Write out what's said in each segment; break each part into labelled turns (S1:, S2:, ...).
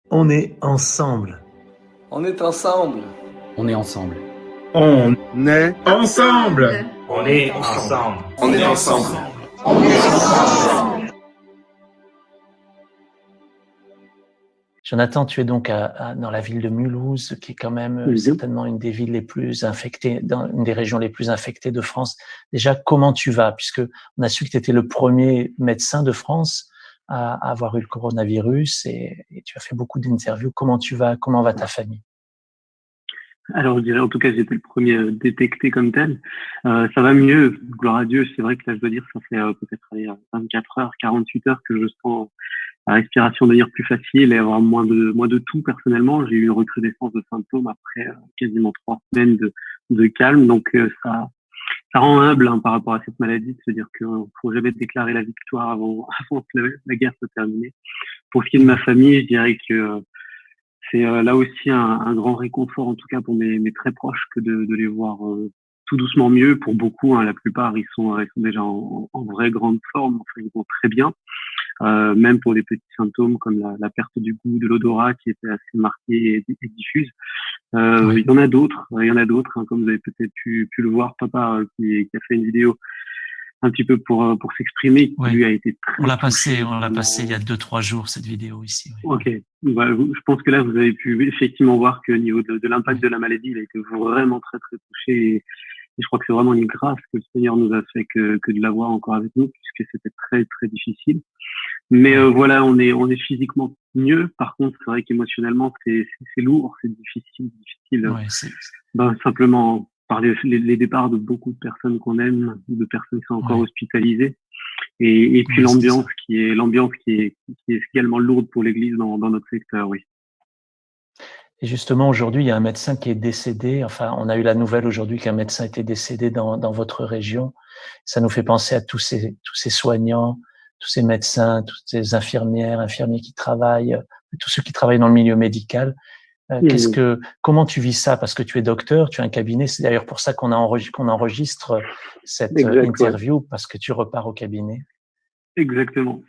S1: On est ensemble.
S2: On est ensemble.
S3: On est ensemble.
S4: On est ensemble.
S5: On est ensemble.
S2: On est ensemble.
S1: Jonathan, tu es donc dans la ville de Mulhouse, qui est quand même certainement une des villes les plus infectées, une des régions les plus infectées de France. Déjà, comment tu vas? Puisque on a su que tu étais le premier médecin de France à avoir eu le coronavirus et tu as fait beaucoup d'interviews. Comment tu vas? Comment va ta famille?
S6: Alors, je dirais, en tout cas, j'étais le premier détecté comme tel. Ça va mieux, gloire à Dieu. C'est vrai que là, je dois dire, ça fait peut-être 24 heures, 48 heures que je sens la respiration devenir plus facile et avoir moins de tout personnellement. J'ai eu une recrudescence de symptômes après quasiment 3 semaines de calme. Donc, ça rend humble par rapport à cette maladie, de se dire qu'il faut jamais déclarer la victoire avant que la guerre soit terminée. Pour ce qui est de ma famille, je dirais que c'est là aussi un grand réconfort, en tout cas pour mes très proches, que de les voir tout doucement mieux. Pour beaucoup, la plupart, ils sont déjà en vraie grande forme, enfin, ils vont très bien. Même pour des petits symptômes comme la perte du goût, de l'odorat qui était assez marquée et diffuse.
S1: Oui.
S6: Il y en a d'autres, comme vous avez peut-être pu le voir, papa qui a fait une vidéo un petit peu pour s'exprimer, qui
S1: Oui.
S6: lui a été très
S1: On l'a passé il y a 2-3 jours, cette vidéo ici. Oui.
S6: Ok. Je pense que là, vous avez pu effectivement voir qu'au niveau de l'impact de la maladie, il a été vraiment très, très touché. Et je crois que c'est vraiment une grâce que le Seigneur nous a fait que de l'avoir encore avec nous, puisque c'était très, très difficile. Mais voilà, on est physiquement mieux. Par contre, c'est vrai qu'émotionnellement, c'est lourd, c'est difficile.
S1: Ouais,
S6: Simplement par les départs de beaucoup de personnes qu'on aime, de personnes qui sont encore hospitalisées. Et puis l'ambiance qui est également lourde pour l'Église dans notre secteur, oui.
S1: Et justement, aujourd'hui, il y a un médecin qui est décédé. Enfin, on a eu la nouvelle aujourd'hui qu'un médecin était décédé dans votre région. Ça nous fait penser à tous ces soignants, tous ces médecins, toutes ces infirmiers qui travaillent, tous ceux qui travaillent dans le milieu médical. Comment tu vis ça? Parce que tu es docteur, tu as un cabinet. C'est d'ailleurs pour ça qu'on enregistre cette interview, parce que tu repars au cabinet.
S6: Exactement.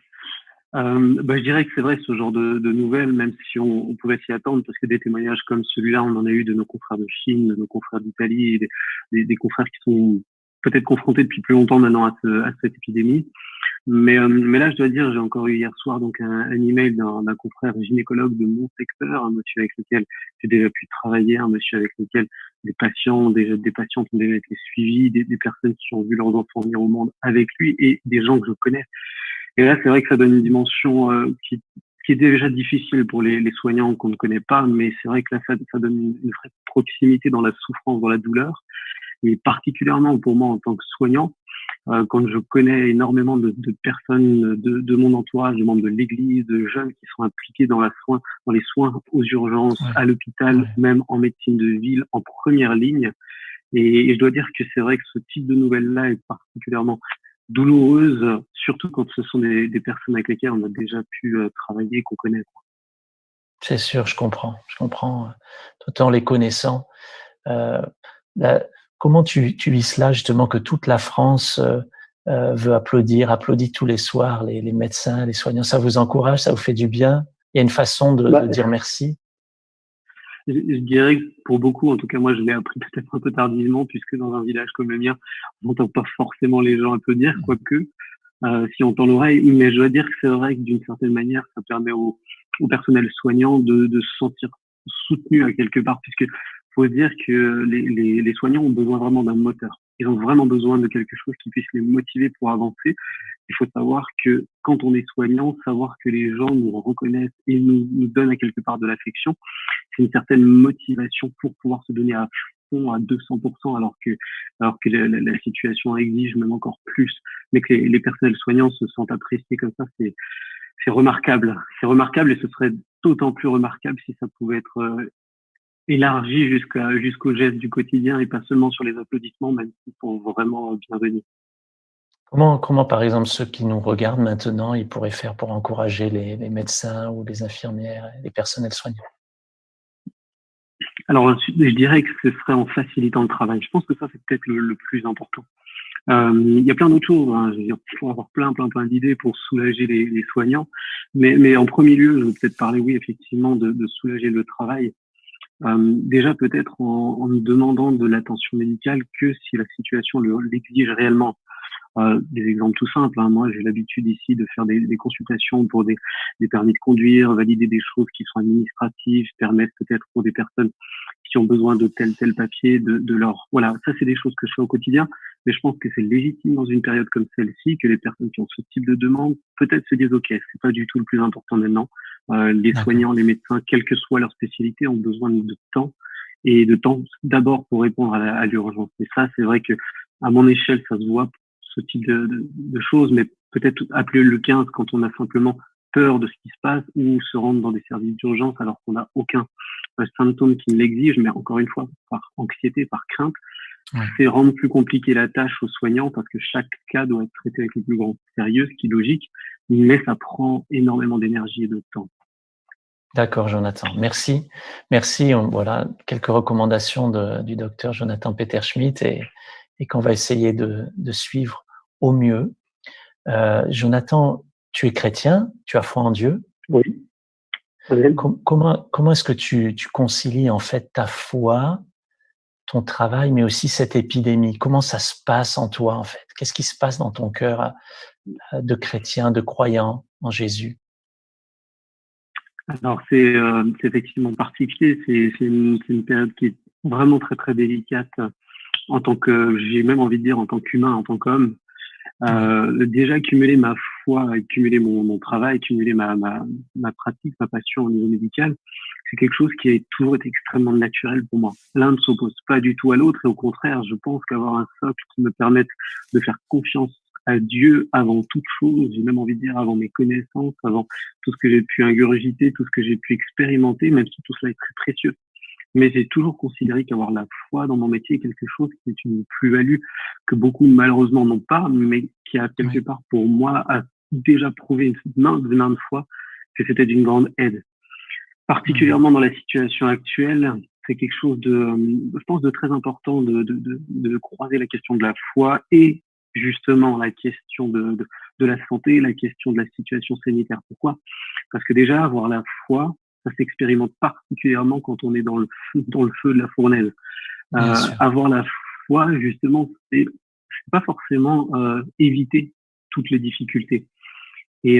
S6: Je dirais que c'est vrai, ce genre de nouvelles, même si on pouvait s'y attendre, parce que des témoignages comme celui-là, on en a eu de nos confrères de Chine, de nos confrères d'Italie, des confrères qui sont peut-être confrontés depuis plus longtemps maintenant à cette épidémie. Mais là, je dois dire, j'ai encore eu hier soir donc un email d'un confrère gynécologue de mon secteur, un monsieur avec lequel j'ai déjà pu travailler, un monsieur avec lequel des patients ont déjà été suivis, des personnes qui ont vu leurs enfants venir au monde avec lui et des gens que je connais. Et là, c'est vrai que ça donne une dimension qui est déjà difficile pour les soignants qu'on ne connaît pas, mais c'est vrai que là, ça donne une vraie proximité dans la souffrance, dans la douleur. Et particulièrement pour moi en tant que soignant, quand je connais énormément de personnes de mon entourage, de membres de l'Église, de jeunes qui sont impliqués dans les soins aux urgences, à l'hôpital, même en médecine de ville, en première ligne. Et je dois dire que c'est vrai que ce type de nouvelles-là est particulièrement douloureuse, surtout quand ce sont des personnes avec lesquelles on a déjà pu travailler, qu'on connaît.
S1: C'est sûr, je comprends, tout en les connaissant. Là, comment tu vis cela justement, que toute la France applaudit tous les soirs les médecins, les soignants? Ça vous encourage, ça vous fait du bien? Il y a une façon de dire merci?
S6: Je dirais que pour beaucoup, en tout cas moi je l'ai appris peut-être un peu tardivement, puisque dans un village comme le mien, on n'entend pas forcément les gens applaudir, quoique si on tend l'oreille. Mais je dois dire que c'est vrai que d'une certaine manière, ça permet au personnel soignant de se sentir soutenu à quelque part, puisque faut se dire que les soignants ont besoin vraiment d'un moteur. Ils ont vraiment besoin de quelque chose qui puisse les motiver pour avancer. Il faut savoir que quand on est soignant, savoir que les gens nous reconnaissent et nous donnent à quelque part de l'affection, c'est une certaine motivation pour pouvoir se donner à fond, à 200%, alors que la situation exige même encore plus. Mais que les personnels soignants se sentent appréciés comme ça, c'est remarquable. C'est remarquable, et ce serait d'autant plus remarquable si ça pouvait être élargi jusqu'aux gestes du quotidien et pas seulement sur les applaudissements, même s'ils sont vraiment bienvenus.
S1: Comment, par exemple, ceux qui nous regardent maintenant, ils pourraient faire pour encourager les médecins ou les infirmières, les personnels soignants?
S6: Alors, je dirais que ce serait en facilitant le travail. Je pense que ça, c'est peut-être le plus important. Il y a plein d'autres choses, hein. Je veux dire, il faut avoir plein d'idées pour soulager les soignants. Mais en premier lieu, je veux peut-être parler, oui, effectivement, de soulager le travail. Déjà peut-être en demandant de l'attention médicale que si la situation l'exige réellement. Des exemples tout simples, hein. Moi, j'ai l'habitude ici de faire des consultations pour des permis de conduire, valider des choses qui sont administratives, permettre peut-être pour des personnes qui ont besoin de tel papier, de leur... Voilà, ça, c'est des choses que je fais au quotidien, mais je pense que c'est légitime dans une période comme celle-ci que les personnes qui ont ce type de demande peut-être se disent, OK, c'est pas du tout le plus important maintenant. Les soignants, les médecins, quelle que soit leur spécialité, ont besoin de temps et de temps d'abord pour répondre à l'urgence. Et ça, c'est vrai que à mon échelle, ça se voit, ce type de choses, mais peut-être appeler le 15 quand on a simplement peur de ce qui se passe ou se rendre dans des services d'urgence alors qu'on n'a aucun symptôme qui l'exige, mais encore une fois, par anxiété, par crainte, c'est rendre plus compliqué la tâche aux soignants parce que chaque cas doit être traité avec le plus grand sérieux, ce qui est logique, mais ça prend énormément d'énergie et de temps.
S1: D'accord, Jonathan. Merci. Merci. Voilà quelques recommandations du docteur Jonathan Peterschmidt et qu'on va essayer de suivre au mieux. Jonathan, tu es chrétien, tu as foi en Dieu.
S6: Oui.
S1: Comment est-ce que tu concilies en fait ta foi, ton travail, mais aussi cette épidémie? Comment ça se passe en toi en fait? Qu'est-ce qui se passe dans ton cœur de chrétien, de croyant en Jésus?
S6: Alors c'est effectivement particulier, c'est une période qui est vraiment très délicate en tant que, j'ai même envie de dire en tant qu'humain, en tant qu'homme. Déjà cumuler ma foi, cumuler mon travail, cumuler ma pratique, ma passion au niveau médical, c'est quelque chose qui a toujours été extrêmement naturel pour moi. L'un ne s'oppose pas du tout à l'autre et au contraire, je pense qu'avoir un socle qui me permette de faire confiance à Dieu avant toute chose, j'ai même envie de dire avant mes connaissances, avant tout ce que j'ai pu ingurgiter, tout ce que j'ai pu expérimenter, même si tout cela est très précieux. Mais j'ai toujours considéré qu'avoir la foi dans mon métier est quelque chose qui est une plus-value que beaucoup malheureusement n'ont pas, mais qui a quelque part pour moi a déjà prouvé maintes fois que c'était d'une grande aide. Particulièrement dans la situation actuelle, c'est quelque chose je pense, de très important de croiser la question de la foi et justement la question de la santé, la question de la situation sanitaire. Pourquoi? Parce que déjà, avoir la foi, ça s'expérimente particulièrement quand on est dans le feu de la fournaise. Avoir la foi, justement, c'est pas forcément éviter toutes les difficultés. Et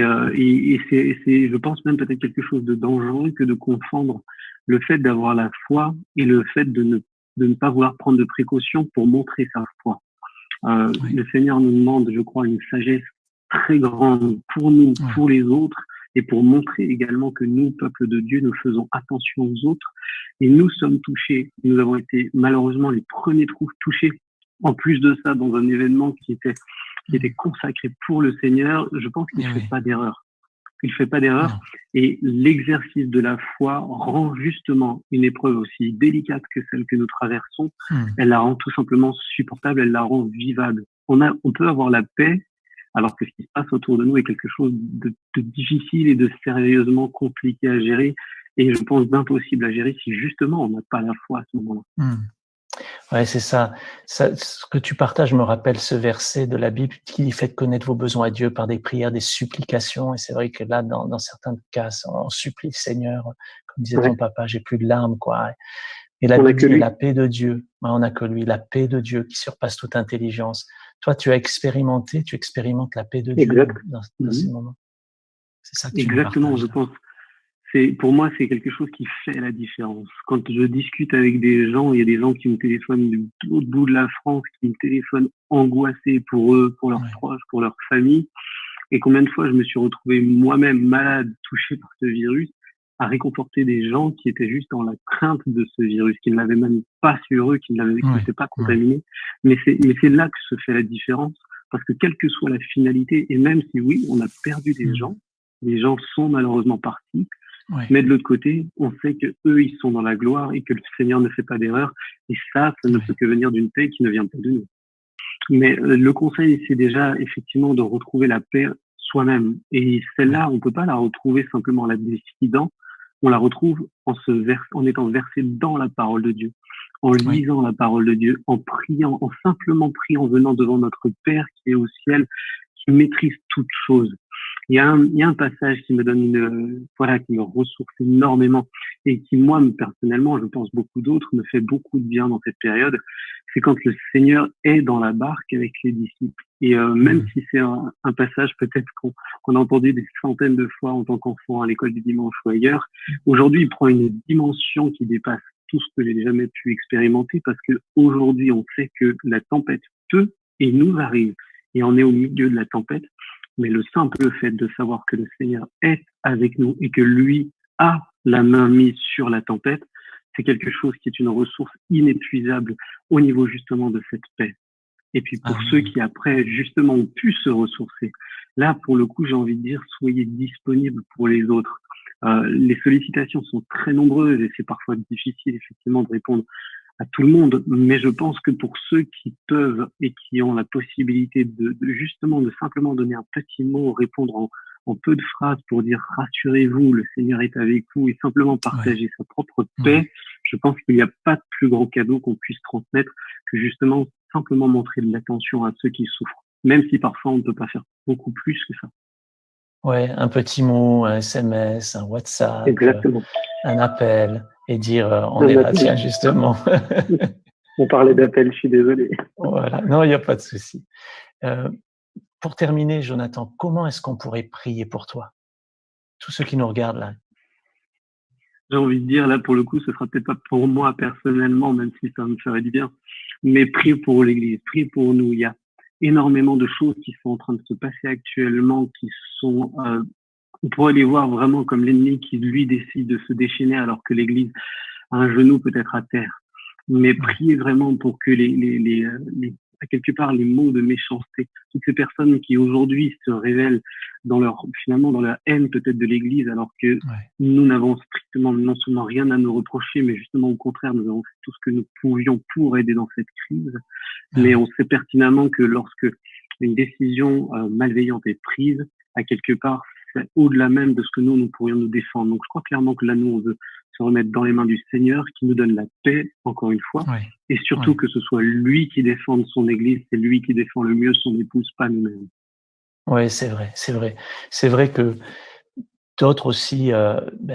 S6: c'est, je pense même peut-être quelque chose de dangereux que de confondre le fait d'avoir la foi et le fait de ne pas vouloir prendre de précautions pour montrer sa foi. Le Seigneur nous demande, je crois, une sagesse très grande pour nous, pour les autres, et pour montrer également que nous, peuple de Dieu, nous faisons attention aux autres, et nous sommes touchés. Nous avons été malheureusement les premiers touchés. En plus de ça, dans un événement qui était consacré pour le Seigneur, je pense qu'il ne fait pas d'erreur. Il ne fait pas d'erreur. Et l'exercice de la foi rend justement une épreuve aussi délicate que celle que nous traversons. Elle la rend tout simplement supportable, elle la rend vivable. On peut avoir la paix, alors que ce qui se passe autour de nous est quelque chose de difficile et de sérieusement compliqué à gérer. Et je pense d'impossible à gérer si justement on n'a pas la foi à ce moment-là.
S1: Ouais, c'est ça. Ce que tu partages me rappelle ce verset de la Bible qui dit « Faites connaître vos besoins à Dieu par des prières, des supplications ». Et c'est vrai que là, dans certains cas, on supplie le Seigneur, comme disait ton papa, j'ai plus de larmes, quoi. Et la Bible dit la paix de Dieu. Ouais, on n'a que lui, la paix de Dieu qui surpasse toute intelligence. Toi, tu expérimentes la paix de Dieu dans ces moments. C'est ça que tu me partages.
S6: Je pense. Pour moi, c'est quelque chose qui fait la différence. Quand je discute avec des gens, il y a des gens qui me téléphonent de l'autre bout de la France, qui me téléphonent angoissés pour eux, pour leurs proches, pour leur famille. Et combien de fois je me suis retrouvé moi-même malade, touché par ce virus, à réconforter des gens qui étaient juste dans la crainte de ce virus, qui ne l'avaient même pas sur eux, qui n'étaient pas contaminés. Mais c'est là que se fait la différence, parce que quelle que soit la finalité, et même si oui, on a perdu des gens, les gens sont malheureusement partis, mais de l'autre côté, on sait que eux, ils sont dans la gloire et que le Seigneur ne fait pas d'erreur. Et ça ne peut que venir d'une paix qui ne vient pas de nous. Mais le conseil, c'est déjà effectivement de retrouver la paix soi-même. Et celle-là, on peut pas la retrouver simplement en la décidant. On la retrouve en étant versé dans la parole de Dieu. en
S1: Oui.
S6: lisant la parole de Dieu, en priant, en simplement priant, en venant devant notre Père qui est au ciel, qui maîtrise toutes choses. Il y a un passage qui me donne qui me ressource énormément et qui, moi, personnellement, je pense beaucoup d'autres, me fait beaucoup de bien dans cette période. C'est quand le Seigneur est dans la barque avec les disciples. Et même si c'est un passage peut-être qu'on a entendu des centaines de fois en tant qu'enfant à l'école du dimanche ou ailleurs, aujourd'hui, il prend une dimension qui dépasse tout ce que j'ai jamais pu expérimenter parce que aujourd'hui, on sait que la tempête peut et nous arrive et on est au milieu de la tempête. Mais le simple fait de savoir que le Seigneur est avec nous et que lui a la main mise sur la tempête, c'est quelque chose qui est une ressource inépuisable au niveau justement de cette paix. Et puis pour ceux qui après justement ont pu se ressourcer, là pour le coup j'ai envie de dire soyez disponibles pour les autres. Les sollicitations sont très nombreuses et c'est parfois difficile effectivement de répondre à tout le monde, mais je pense que pour ceux qui peuvent et qui ont la possibilité de justement de simplement donner un petit mot, répondre en peu de phrases pour dire rassurez-vous, le Seigneur est avec vous et simplement partager sa propre paix, je pense qu'il n'y a pas de plus grand cadeau qu'on puisse transmettre que justement simplement montrer de l'attention à ceux qui souffrent, même si parfois on ne peut pas faire beaucoup plus que ça.
S1: Ouais, un petit mot, un SMS, un WhatsApp,
S6: Exactement.
S1: un appel et dire on est là, tiens, justement.
S6: On parlait d'appel, je suis désolé.
S1: Voilà, non, il n'y a pas de souci. Pour terminer, Jonathan, comment est-ce qu'on pourrait prier pour toi? Tous ceux qui nous regardent là.
S6: J'ai envie de dire, là, pour le coup, ce sera peut-être pas pour moi personnellement, même si ça me ferait du bien, mais prier pour l'Église, prier pour nous. Il y a énormément de choses qui sont en train de se passer actuellement, qui sont, on pourrait les voir vraiment comme l'ennemi qui, lui, décide de se déchaîner alors que l'Église a un genou peut-être à terre. Mais prier vraiment pour que à quelque part, les mots de méchanceté, toutes ces personnes qui aujourd'hui se révèlent finalement dans la haine peut-être de l'Église, alors que nous n'avons strictement non seulement rien à nous reprocher, mais justement au contraire, nous avons fait tout ce que nous pouvions pour aider dans cette crise. Mais on sait pertinemment que lorsque une décision malveillante est prise, à quelque part, c'est au-delà même de ce que nous pourrions nous défendre. Donc je crois clairement que là, nous, on veut se remettre dans les mains du Seigneur qui nous donne la paix, encore une fois, et surtout que ce soit lui qui défende son Église, c'est lui qui défend le mieux son épouse, pas nous-mêmes.
S1: Oui, c'est vrai, c'est vrai. C'est vrai que d'autres aussi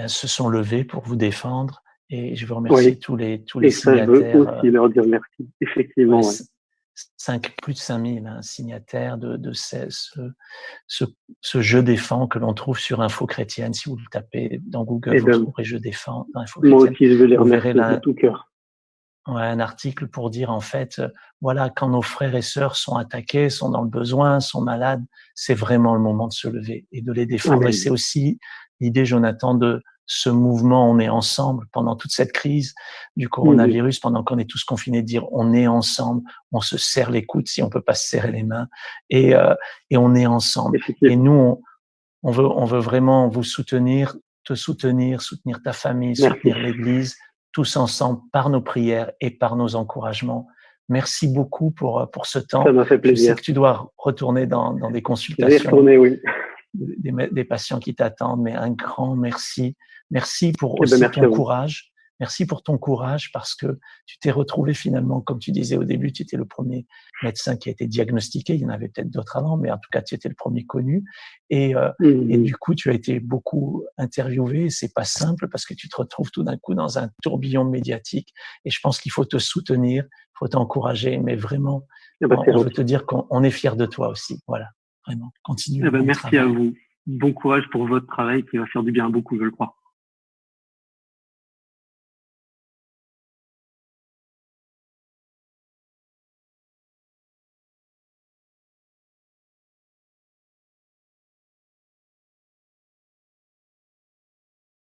S1: se sont levés pour vous défendre et je veux remercier tous les
S6: et
S1: signataires.
S6: Ça, je veux aussi leur dire merci, effectivement.
S1: Plus de 5000 signataires de ce Je défends que l'on trouve sur Info Chrétienne. Si vous le tapez dans Google, vous trouverez Je défends dans Info Chrétienne.
S6: Moi aussi, je veux les remercier de tout cœur.
S1: Un article pour dire en fait, voilà, quand nos frères et sœurs sont attaqués, sont dans le besoin, sont malades, c'est vraiment le moment de se lever et de les défendre. Amen. Et c'est aussi l'idée, Jonathan, de ce mouvement, on est ensemble pendant toute cette crise du coronavirus, pendant qu'on est tous confinés, de dire on est ensemble, on se serre les coudes si on peut pas se serrer les mains et on est ensemble. Et nous, on veut vraiment vous soutenir, te soutenir, soutenir ta famille, soutenir l'Église, tous ensemble par nos prières et par nos encouragements. Merci beaucoup pour ce temps.
S6: Ça m'a fait plaisir.
S1: Je sais que tu dois retourner dans des consultations.
S6: Je vais retourner, oui.
S1: Des patients qui t'attendent, mais un grand merci. Merci pour aussi ton courage. Merci pour ton courage parce que tu t'es retrouvé finalement, comme tu disais au début, tu étais le premier médecin qui a été diagnostiqué. Il y en avait peut-être d'autres avant, mais en tout cas, tu étais le premier connu. Et du coup, tu as été beaucoup interviewé. C'est pas simple parce que tu te retrouves tout d'un coup dans un tourbillon médiatique. Et je pense qu'il faut te soutenir, il faut t'encourager, mais vraiment, on veut te dire qu'on est fiers de toi aussi. Voilà, vraiment, continue.
S6: Merci à vous. Bon courage pour votre travail qui va faire du bien à beaucoup, je le crois.